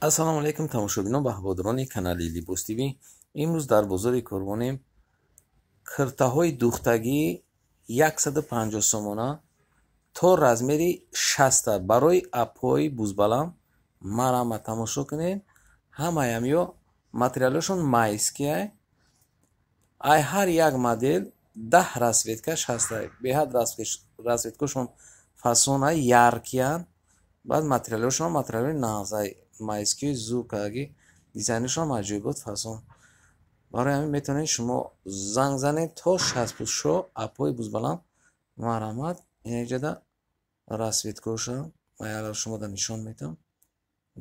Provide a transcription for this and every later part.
ассалому алайкум тамошобинон баҳводирони канали Libos TV. имрӯз дар бозори Корвонем киртаҳои духтагии 150 сомона то размери 60 барои апҳои бузбаланд марама тамошо кунед. Ҳамаям ё материалошон майския ай ҳар як модел 10 расветка 60 беҳад расветкошон фасонай яркиян. баъд материалошон материали нағзай майскии зукаги дизайнашон аҷоибот фасон. барои ҳамин метавонед шумо занг занед то 60 шо апҳои бузбаланд марамат инҷада расветкоша маяла шумода нишон метам.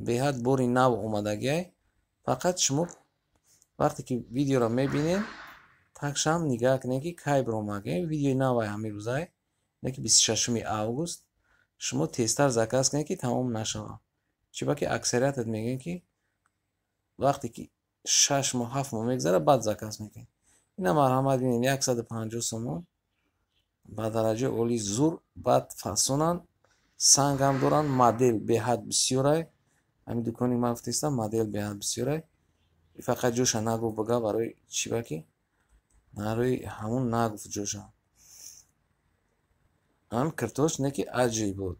беҳад бори нав омадагиай. фақат шумо вақте ки видеоро мебинед такшам нигаҳ кунед ки кай биромаге видеои навай ҳамин рӯзай неки 26 август. шумо тезтар заказ кунед ки тамом нашавад. чиба ки аксариятат мегӯянд ки вақте ки 6 моҳ 7 моҳ мегзара баъд заказ мекунед. ина марҳамат бинед 150 сомон ба дараҷаи оли зур баъд фасонанд сангам доранд. модел беҳад бисёрай. ҳамин дукони ман гуфтистам модел беҳад бисёрай. фақат ҷоша нагуфт бага барои чиба ки барои ҳамун нагуфт ҷоша. ҳам киртош неки аҷибот.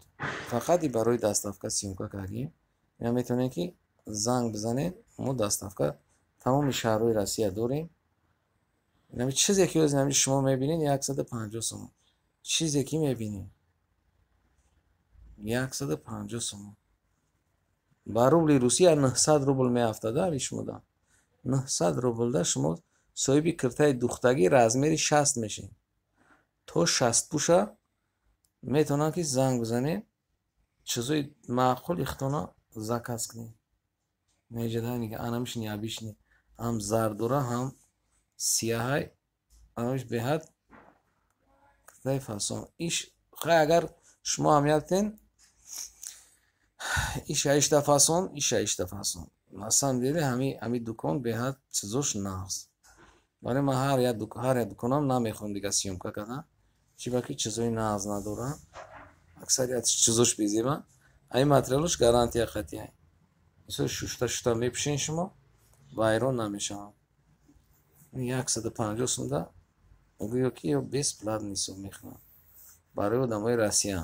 фақат и барои доставка сёмка кардем. ина метавонед ки занг бизанед. мо доставка тамоми шаҳрҳои Россия дорем. ина чизе ки шумо мебинед 150 сомон. чизе ки мебинед 150 сомон. ба рубли Русия 900 рубл меафтада вишмуда. 900 рублда шумо соҳиби киртаи духтагӣ размери 60 мешед. то 60 пуша метавонад ки занг бизанед. чизои маъқули хитона заказ кунед. неҷаданига анамиш неабишни ҳам зардора ҳам сияҳай анамиш беҳад киртаи фасон. иш хай агар шумо ҳамятен иша ишта фасон иша ишта фасон. на самом деле ҳами дукон беҳад чизош нағз. барои ман ҳар як дуконам намехоҳам дига сёмка кардан. чиба ки чизои нағз надорад. аксариятш чизош безеба. ҳамин материалош гарантия қатъияй. мисол шушта мепӯшен шумо вайрон намешаванд. 150 сомда гӯё ки ё бесплатно ҳисоб мекунад барои одамои Россия.